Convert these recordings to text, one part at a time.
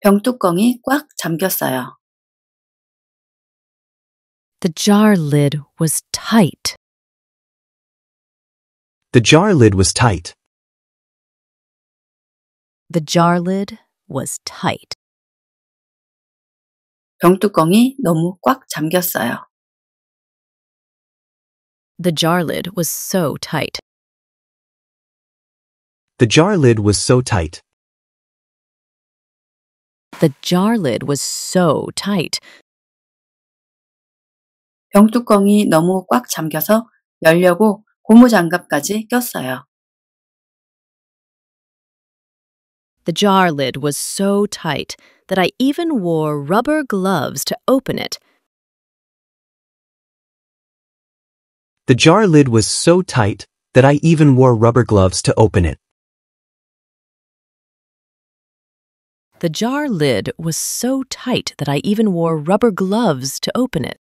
병뚜껑이 꽉 잠겼어요. The jar lid was tight. The jar lid was tight. The jar lid was tight. 병뚜껑이 너무 꽉 잠겼어요. The jar lid was so tight. The jar lid was so tight. The jar lid was so tight. 병뚜껑이 너무 꽉 잠겨서 열려고 고무장갑까지 꼈어요. The jar lid was so tight that I even wore rubber gloves to open it. The jar lid was so tight that I even wore rubber gloves to open it. The jar lid was so tight that I even wore rubber gloves to open it.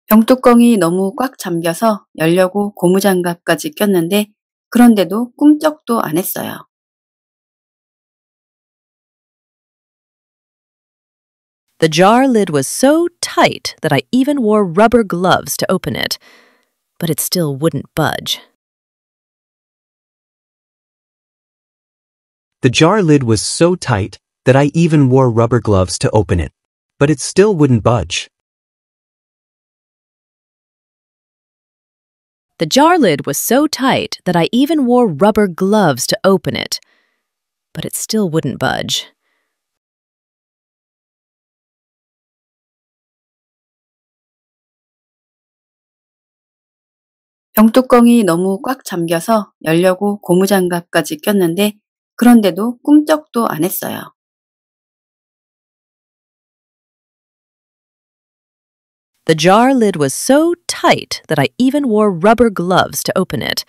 병뚜껑이 너무 꽉 잠겨서 열려고 고무장갑까지 꼈는데 그런데도 꿈쩍도 안 했어요. The jar lid was so tight that I even wore rubber gloves to open it, but it still wouldn't budge. The jar lid was so tight that I even wore rubber gloves to open it, but it still wouldn't budge. The jar lid was so tight that I even wore rubber gloves to open it, but it still wouldn't budge. 병뚜껑이 너무 꽉 잠겨서 열려고 고무장갑까지 꼈는데 그런데도 꿈쩍도 안 했어요. The jar lid was so tight that I even wore rubber gloves to open it,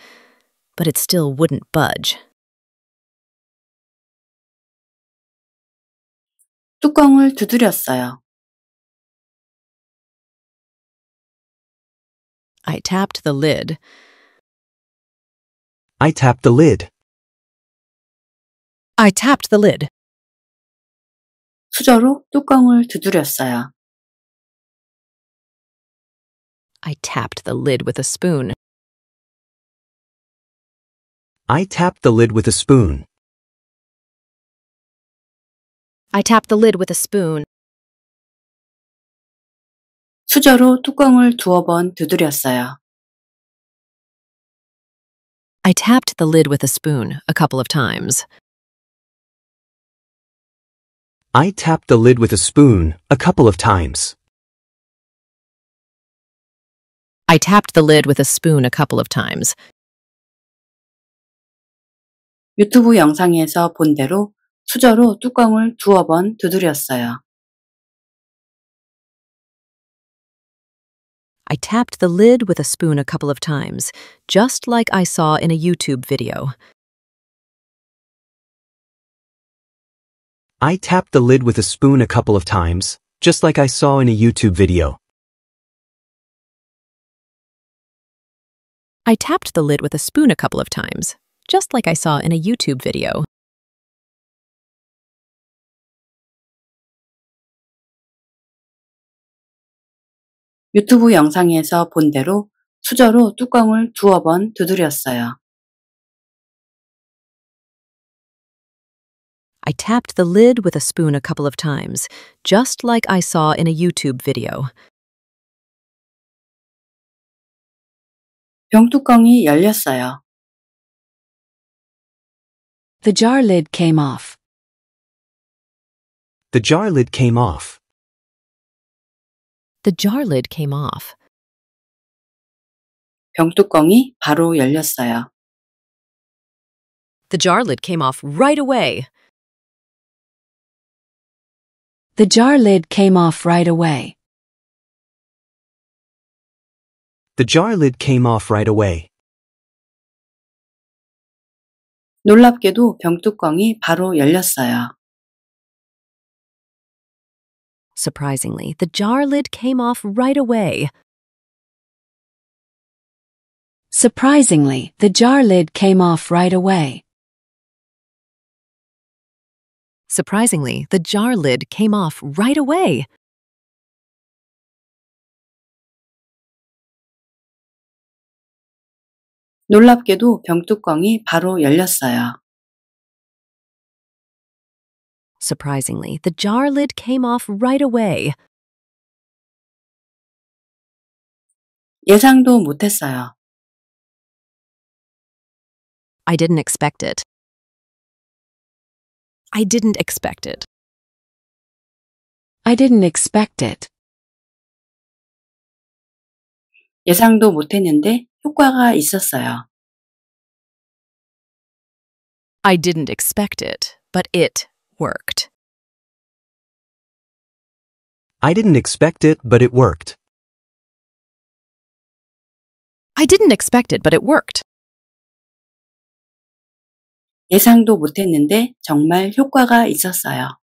but it still wouldn't budge. 뚜껑을 두드렸어요. I tapped the lid. I tapped the lid. I tapped the lid. 수저로 뚜껑을 두드렸어요. I tapped the lid with a spoon. I tapped the lid with a spoon. I tapped the lid with a spoon. 수저로 뚜껑을 두어 번 두드렸어요. I tapped the lid with a spoon a couple of times. I tapped the lid with a spoon a couple of times. I tapped the lid with a spoon a couple of times. 유튜브 영상에서 본 대로 수저로 뚜껑을 두어 번 두드렸어요. I tapped the lid with a spoon a couple of times, just like I saw in a YouTube video. I tapped the lid with a spoon a couple of times, just like I saw in a YouTube video. I tapped the lid with a spoon a couple of times, just like I saw in a YouTube video. 유튜브 영상에서 본 대로 수저로 뚜껑을 두어 번 두드렸어요. I tapped the lid with a spoon a couple of times, just like I saw in a YouTube video. 병뚜껑이 열렸어요. The jar lid came off. The jar lid came off. The jar lid came off. 병뚜껑이 바로 열렸어요. The jar lid came off right away. The jar lid came off right away. The jar lid came off right away. 놀랍게도 병뚜껑이 바로 열렸어요. Surprisingly, the jar lid came off right away. Surprisingly, the jar lid came off right away. Surprisingly, the jar lid came off right away. 놀랍게도 병뚜껑이 바로 열렸어요. Surprisingly, the jar lid came off right away. 예상도 못했어요. I didn't expect it. I didn't expect it. I didn't expect it. 예상도 못했는데 효과가 있었어요. I didn't expect it, but it worked. I didn't expect it, but it worked. I didn't expect it, but it worked. 예상도 못했는데 정말 효과가 있었어요.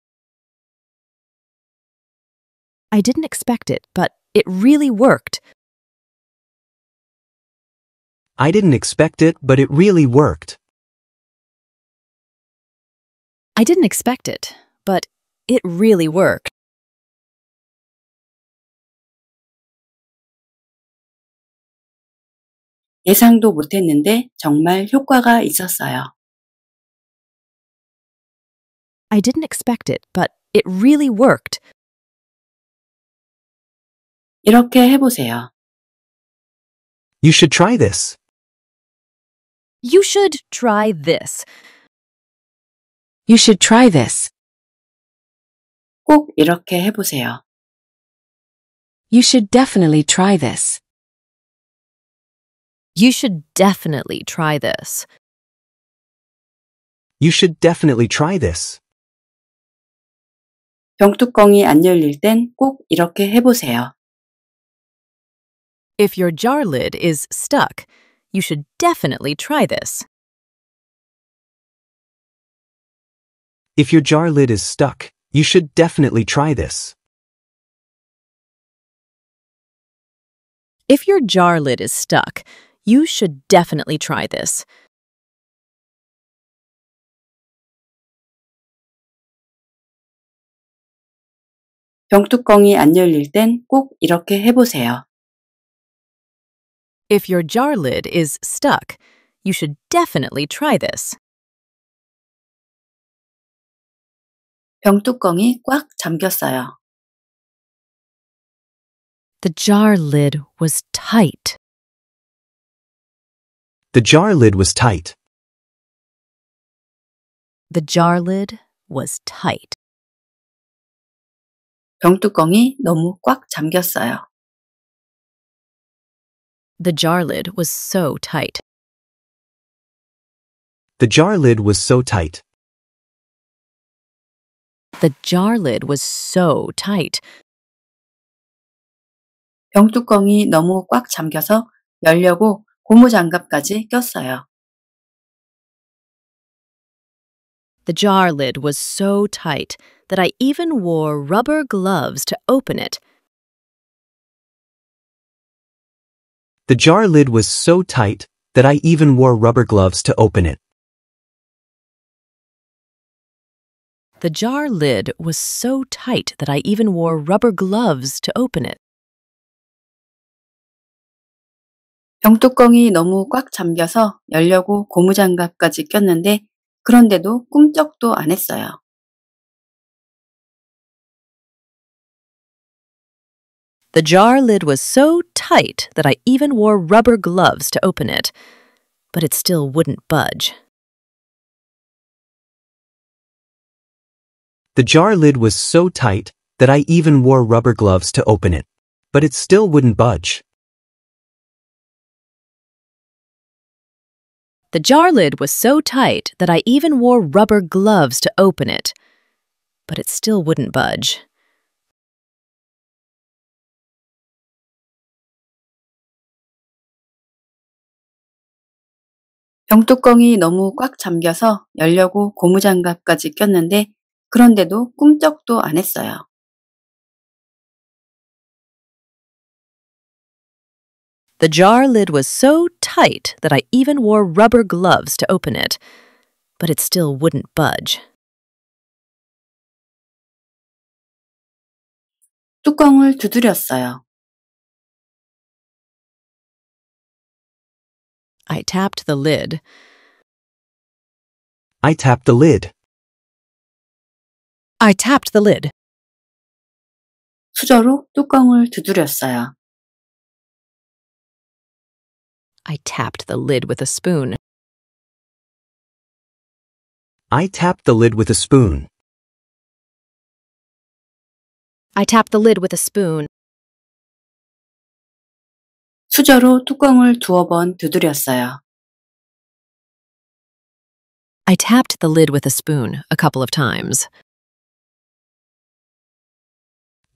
I didn't expect it, but it really worked. I didn't expect it, but it really worked. I didn't expect it, but it really worked. 예상도 못했는데 정말 효과가 있었어요. I didn't expect it, but it really worked. 이렇게 해보세요. You should try this. You should try this. You should try this. 꼭 이렇게 해보세요. You should definitely try this. You should definitely try this. You should definitely try this. 병뚜껑이 안 열릴 땐 꼭 이렇게 해보세요. If your jar lid is stuck, you should definitely try this. If your jar lid is stuck, you should definitely try this. If your jar lid is stuck, you should definitely try this. 병뚜껑이 안 열릴 땐 꼭 이렇게 해보세요. If your jar lid is stuck, you should definitely try this. 병뚜껑이 꽉 잠겼어요. The jar lid was tight. The jar lid was tight. The jar lid was tight. 병뚜껑이 너무 꽉 잠겼어요. The jar lid was so tight. The jar lid was so tight. The jar lid was so tight. 병뚜껑이 너무 꽉 잠겨서 열려고 고무장갑까지 꼈어요. The jar lid was so tight that I even wore rubber gloves to open it. The jar lid was so tight that I even wore rubber gloves to open it. The jar lid was so tight that I even wore rubber gloves to open it. 병뚜껑이 너무 꽉 잠겨서 열려고 고무장갑까지 꼈는데 그런데도 꿈쩍도 안 했어요. The jar lid was so tight that I even wore rubber gloves to open it, but it still wouldn't budge. The jar lid was so tight that I even wore rubber gloves to open it, but it still wouldn't budge. The jar lid was so tight that I even wore rubber gloves to open it, but it still wouldn't budge. 병뚜껑이 너무 꽉 잠겨서 열려고 고무장갑까지 꼈는데 그런데도 꿈쩍도 안 했어요. The jar lid was so tight that I even wore rubber gloves to open it, but it still wouldn't budge. 뚜껑을 두드렸어요. I tapped the lid. I tapped the lid. I tapped the lid. 수저로 뚜껑을 두드렸어요. I tapped the lid with a spoon. I tapped the lid with a spoon. I tapped the lid with a spoon. 수저로 뚜껑을 두어 번 두드렸어요. I tapped the lid with a spoon a couple of times.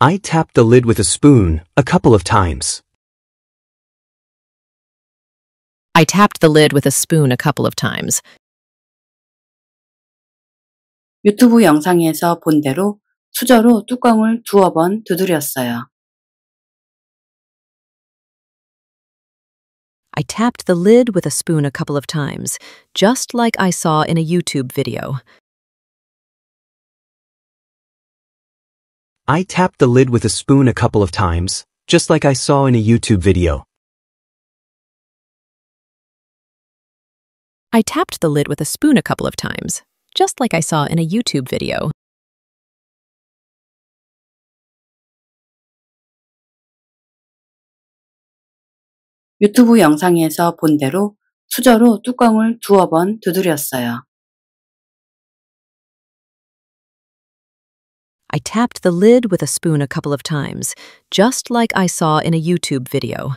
I tapped the lid with a spoon a couple of times. I tapped the lid with a spoon a couple of times. 유튜브 영상에서 본 대로 수저로 뚜껑을 두어 번 두드렸어요. I tapped the lid with a spoon a couple of times, just like I saw in a YouTube video. I tapped the lid with a spoon a couple of times, just like I saw in a YouTube video. I tapped the lid with a spoon a couple of times, just like I saw in a YouTube video. 유튜브 영상에서 본 대로 수저로 뚜껑을 두어 번 두드렸어요. I tapped the lid with a spoon a couple of times, just like I saw in a YouTube video.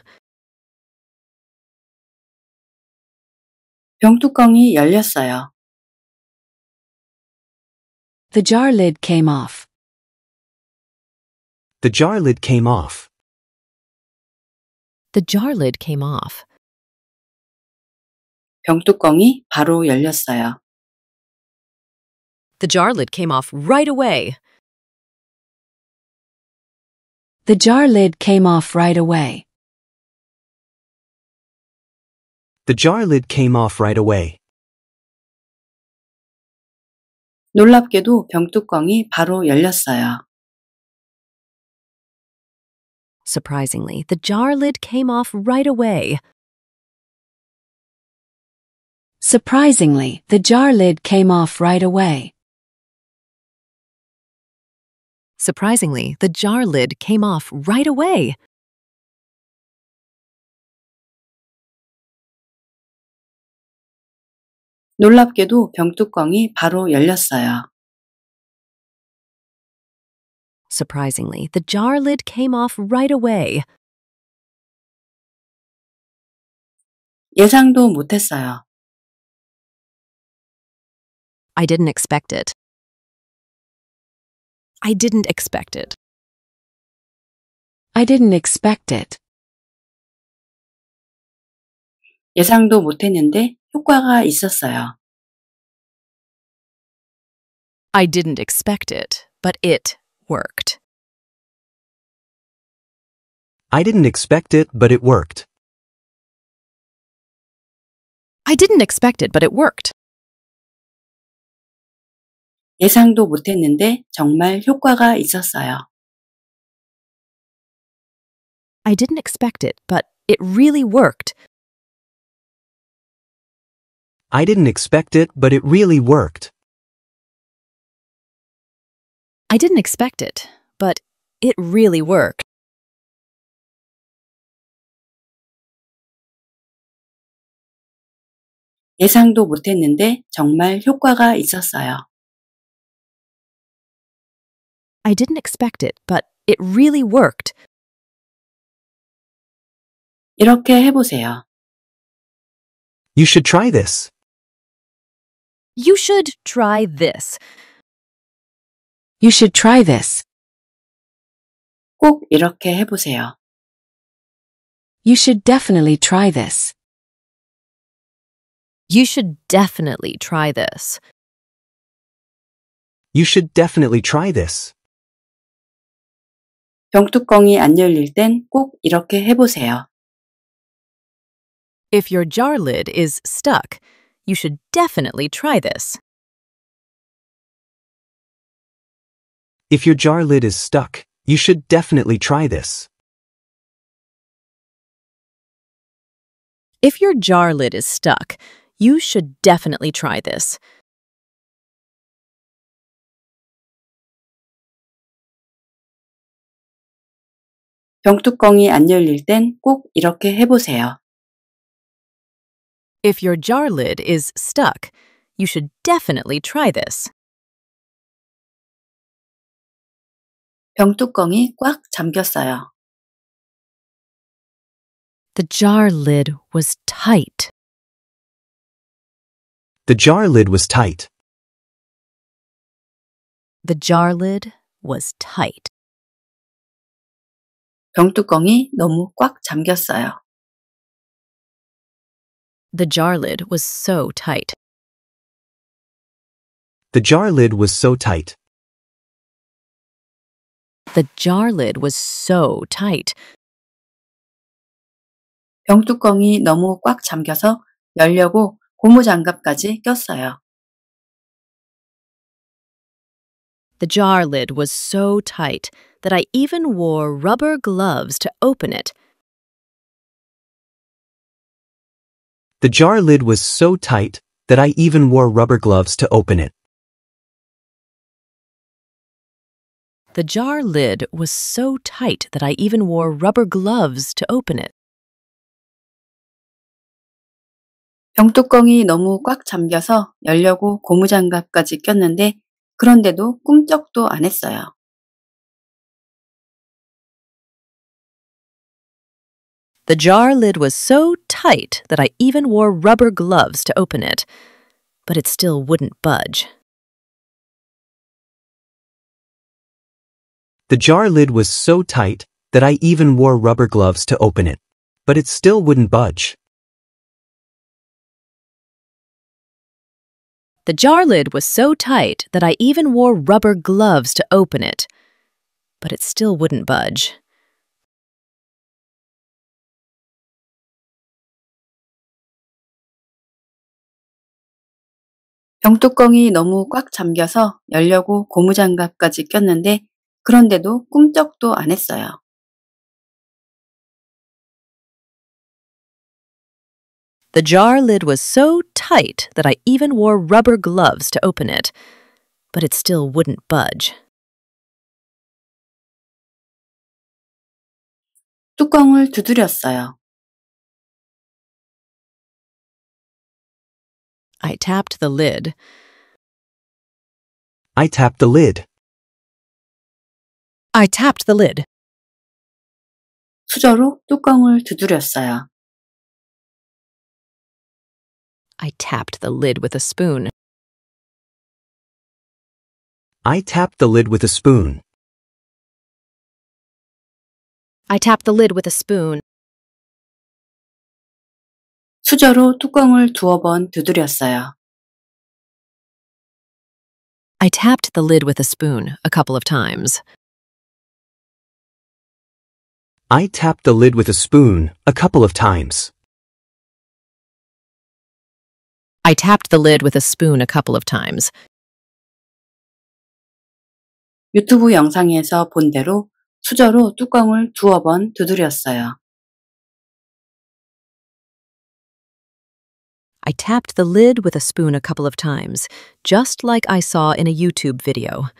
병뚜껑이 열렸어요. The jar lid came off. The jar lid came off. The jar lid came off. 병뚜껑이 바로 열렸어요. The jar lid came off right away. The jar lid came off right away. The jar lid came off right away. 놀랍게도 병뚜껑이 바로 열렸어요. Surprisingly, the jar lid came off right away. Surprisingly, the jar lid came off right away. Surprisingly, the jar lid came off right away. 놀랍게도 병뚜껑이 바로 열렸어요. Surprisingly, the jar lid came off right away. 예상도 못했어요. I didn't expect it. I didn't expect it. I didn't expect it. 예상도 못했는데 효과가 있었어요. I didn't expect it, but it worked. I didn't expect it, but it worked. I didn't expect it, but it worked. 예상도 못했는데 정말 효과가 있었어요. I didn't expect it, but it really worked. I didn't expect it, but it really worked. I didn't expect it, but it really worked. 예상도 못했는데 정말 효과가 있었어요. I didn't expect it, but it really worked. 이렇게 해보세요. You should try this. You should try this. You should try this. 꼭 이렇게 해보세요. You should definitely try this. You should definitely try this. You should definitely try this. 병뚜껑이 안 열릴 땐 꼭 이렇게 해보세요. If your jar lid is stuck, you should definitely try this. If your jar lid is stuck, You should definitely try this. If your jar lid is stuck, you should definitely try this. 병뚜껑이 안 열릴 땐 꼭 이렇게 해보세요. If your jar lid is stuck, you should definitely try this. 병뚜껑이 꽉 잠겼어요. The jar lid was tight. The jar lid was tight. The jar lid was tight. 병뚜껑이 너무 꽉 잠겼어요. The jar lid was so tight. The jar lid was so tight. The jar lid was so tight. 병뚜껑이 너무 꽉 잠겨서 열려고 고무장갑까지 꼈어요. The jar lid was so tight that I even wore rubber gloves to open it. The jar lid was so tight that I even wore rubber gloves to open it. The jar lid was so tight that I even wore rubber gloves to open it. 병뚜껑이 너무 꽉 잠겨서 열려고 고무장갑까지 꼈는데 그런데도 꿈쩍도 안 했어요. The jar lid was so tight that I even wore rubber gloves to open it, but it still wouldn't budge. The jar lid was so tight that I even wore rubber gloves to open it, but it still wouldn't budge. The jar lid was so tight that I even wore rubber gloves to open it, but it still wouldn't budge. 병뚜껑이 너무 꽉 잠겨서 열려고 고무장갑까지 꼈는데 그런데도 꿈쩍도 안 했어요. The jar lid was so tight that I even wore rubber gloves to open it, but it still wouldn't budge. 뚜껑을 두드렸어요. I tapped the lid. I tapped the lid. I tapped the lid. 수저로 뚜껑을 두드렸어요. I tapped the lid with a spoon. I tapped the lid with a spoon. I tapped the lid with a spoon. 수저로 뚜껑을 두어 번 두드렸어요. I tapped the lid with a spoon a couple of times. I tapped the lid with a spoon a couple of times. I tapped the lid with a spoon a couple of times. 유튜브 영상에서 본 대로 수저로 뚜껑을 두어 번 두드렸어요. I tapped the lid with a spoon a couple of times, just like I saw in a YouTube video.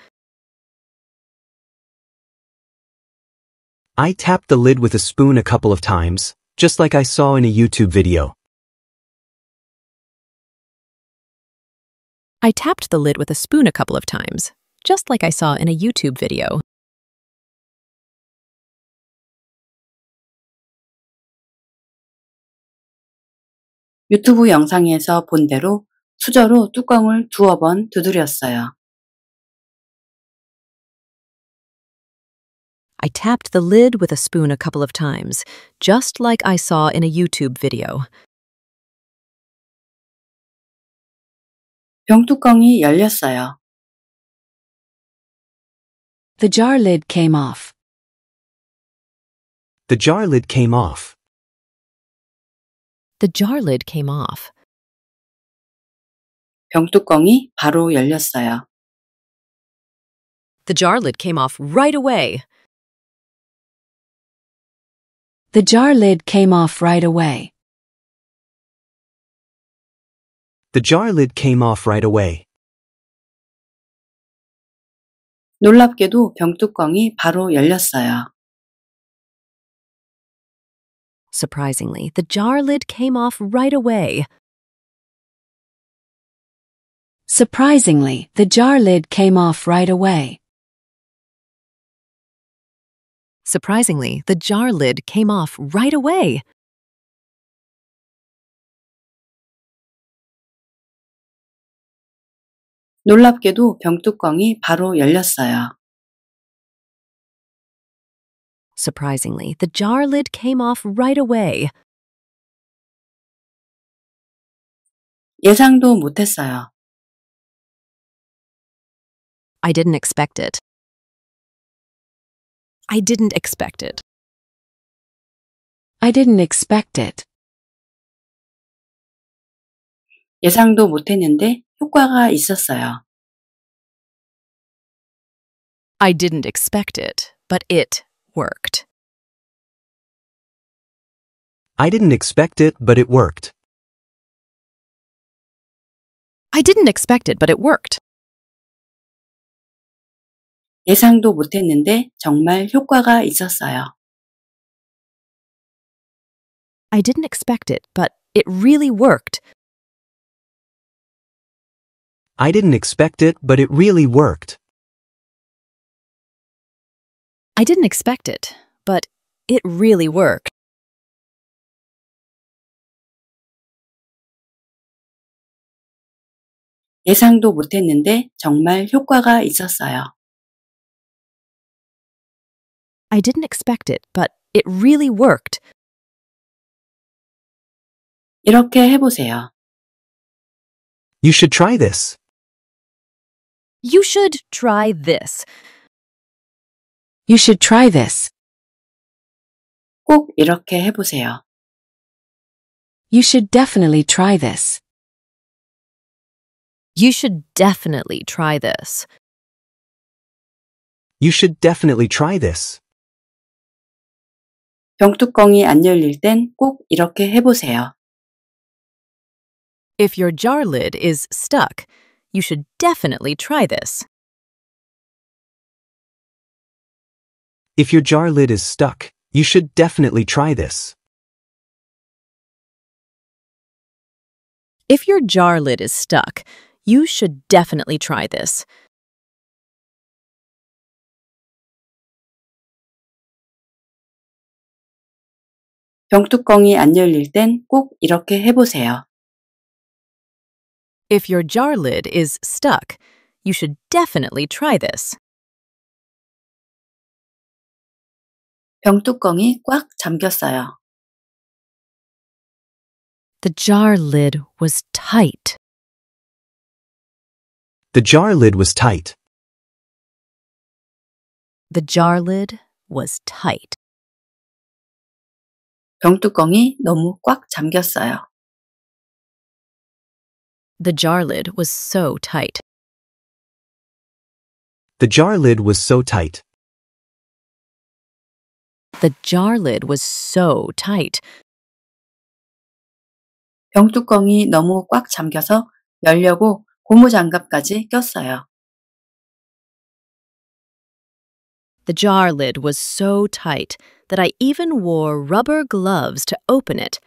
I tapped the lid with a spoon a couple of times, just like I saw in a YouTube video. I tapped the lid with a spoon a couple of times, just like I saw in a YouTube video. 유튜브 영상에서 본 대로 수저로 뚜껑을 두어 번 두드렸어요. I tapped the lid with a spoon a couple of times, just like I saw in a YouTube video. 병뚜껑이 열렸어요. The jar lid came off. The jar lid came off. The jar lid came off. 병뚜껑이 바로 열렸어요. The jar lid came off right away. The jar lid came off right away. The jar lid came off right away. 놀랍게도 병뚜껑이 바로 열렸어요. Surprisingly, the jar lid came off right away. Surprisingly, the jar lid came off right away. Surprisingly, the jar lid came off right away. 놀랍게도 병뚜껑이 바로 열렸어요. Surprisingly, the jar lid came off right away. 예상도 못했어요. I didn't expect it. I didn't expect it. I didn't expect it. 예상도 못했는데 효과가 있었어요. I didn't expect it, but it worked. I didn't expect it, but it worked. I didn't expect it, but it worked. 예상도 못했는데 정말 효과가 있었어요. I didn't expect it, but it really worked. I didn't expect it, but it really worked. I didn't expect it, but it really worked. 예상도 못했는데 정말 효과가 있었어요. I didn't expect it, but it really worked. 이렇게 해보세요. You should try this. You should try this. You should try this. 꼭 이렇게 해보세요. You should definitely try this. You should definitely try this. You should definitely try this. 병뚜껑이 안 열릴 땐 꼭 이렇게 해보세요. If your jar lid is stuck, you should definitely try this. If your jar lid is stuck, you should definitely try this. If your jar lid is stuck, you should definitely try this. 병뚜껑이 안 열릴 땐 꼭 이렇게 해보세요. If your jar lid is stuck, you should definitely try this. 병뚜껑이 꽉 잠겼어요. The jar lid was tight. The jar lid was tight. The jar lid was tight. 병뚜껑이 너무 꽉 잠겼어요. The jar lid was so tight. The jar lid was so tight. The jar lid was so tight. 병뚜껑이 너무 꽉 잠겨서 열려고 고무장갑까지 꼈어요. The jar lid was so tight that I even wore rubber gloves to open it.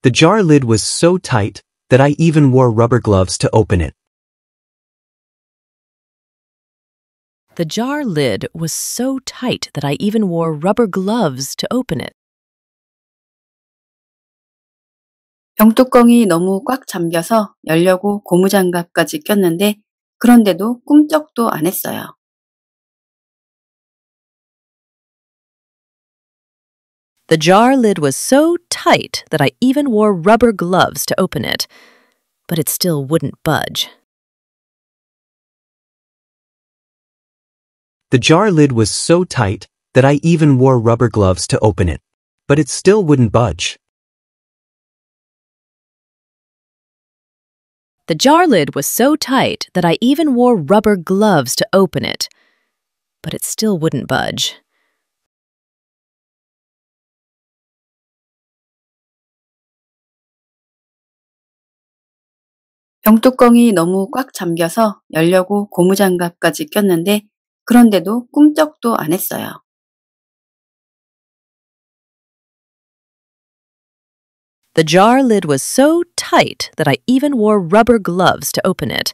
The jar lid was so tight that I even wore rubber gloves to open it. The jar lid was so tight that I even wore rubber gloves to open it. 병뚜껑이 너무 꽉 잠겨서 열려고 고무장갑까지 꼈는데 그런데도 꿈쩍도 안 했어요. The jar lid was so tight that I even wore rubber gloves to open it, but it still wouldn't budge. The jar lid was so tight that I even wore rubber gloves to open it, but it still wouldn't budge. The jar lid was so tight that I even wore rubber gloves to open it, but it still wouldn't budge. 병뚜껑이 너무 꽉 잠겨서 열려고 고무장갑까지 꼈는데 그런데도 꿈쩍도 안 했어요. The jar lid was so tight that I even wore rubber gloves to open it,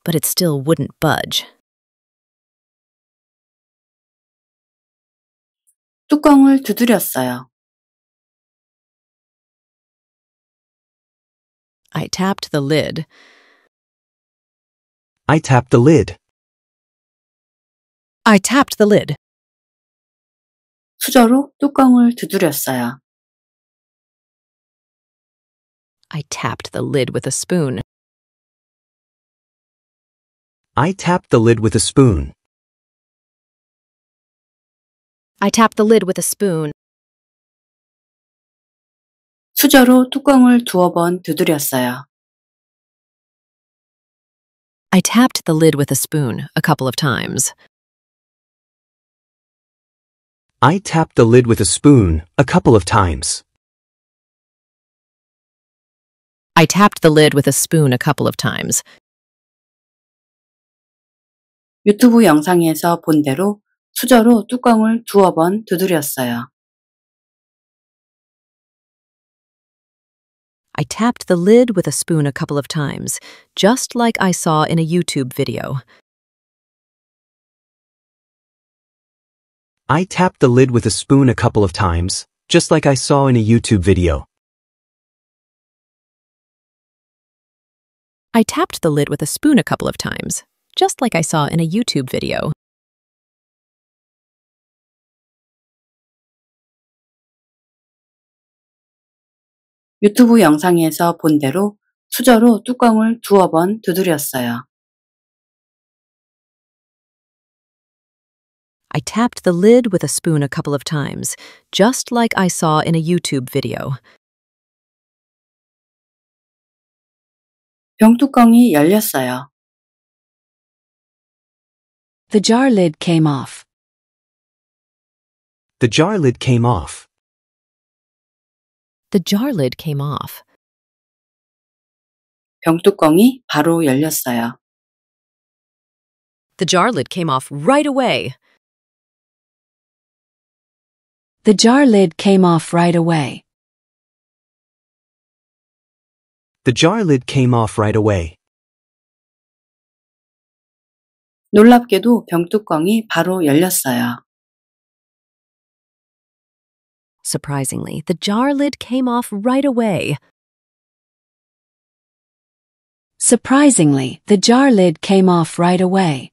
but it still wouldn't budge. 뚜껑을 두드렸어요. I tapped the lid. I tapped the lid. I tapped the lid. 수저로 뚜껑을 두드렸어요. I tapped the lid with a spoon. I tapped the lid with a spoon. I tapped the lid with a spoon. 수저로 뚜껑을 두어 번 두드렸어요. I tapped the lid with a spoon a couple of times. I tapped the lid with a spoon a couple of times. I tapped the lid with a spoon a couple of times. 유튜브 영상에서 본 대로 수저로 뚜껑을 두어 번 두드렸어요. I tapped the lid with a spoon a couple of times, just like I saw in a YouTube video. I tapped the lid with a spoon a couple of times, just like I saw in a YouTube video. I tapped the lid with a spoon a couple of times, just like I saw in a YouTube video. 유튜브 영상에서 본 대로 수저로 뚜껑을 두어 번 두드렸어요. I tapped the lid with a spoon a couple of times, just like I saw in a YouTube video. 병뚜껑이 열렸어요. The jar lid came off. The jar lid came off. The jar lid came off. 병뚜껑이 바로 열렸어요. The jar lid came off right away. The jar lid came off right away. The jar lid came off right away. 놀랍게도 병뚜껑이 바로 열렸어요. Surprisingly, the jar lid came off right away. Surprisingly, the jar lid came off right away.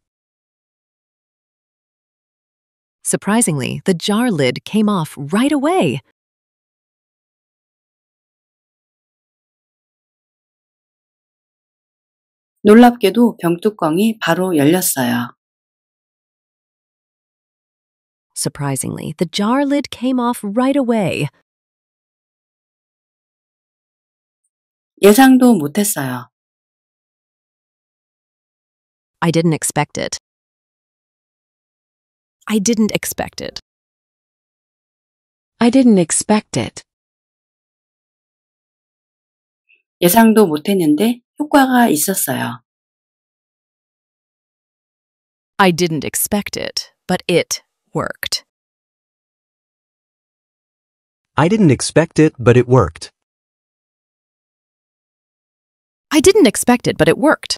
Surprisingly, the jar lid came off right away. 놀랍게도 병뚜껑이 바로 열렸어요. Surprisingly, the jar lid came off right away. 예상도 못했어요. I didn't expect it. I didn't expect it. I didn't expect it. 예상도 못했는데 효과가 있었어요. I didn't expect it, but it worked. I didn't expect it, but it worked. I didn't expect it, but it worked.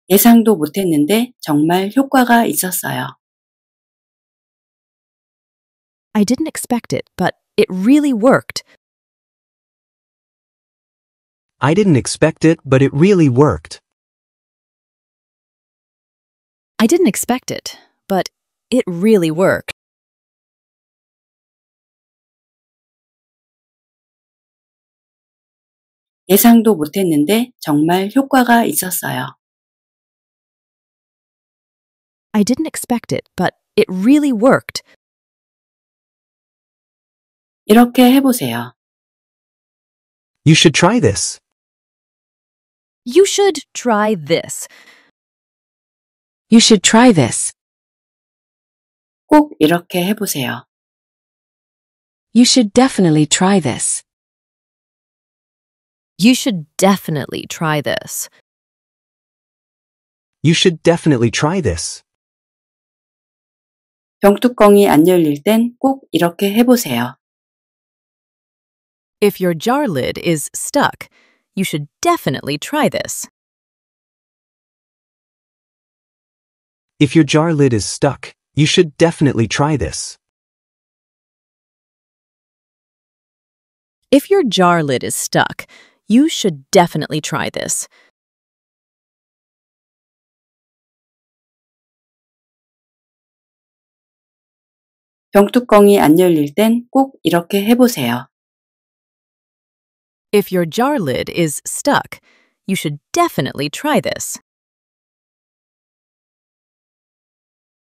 예상도 못했는데 정말 효과가 있었어요. I didn't expect it, but it really worked. I didn't expect it, but it really worked. I didn't expect it, but it really worked. 예상도 못했는데 정말 효과가 있었어요. I didn't expect it, but it really worked. 이렇게 해보세요. You should try this. You should try this. You should try this. 꼭 이렇게 해보세요. You should definitely try this. You should definitely try this. You should definitely try this. 병뚜껑이 안 열릴 땐 꼭 이렇게 해보세요. If your jar lid is stuck, you should definitely try this. If your jar lid is stuck, you should definitely try this. If your jar lid is stuck, you should definitely try this. 병뚜껑이 안 열릴 땐 꼭 이렇게 해보세요. If your jar lid is stuck, you should definitely try this.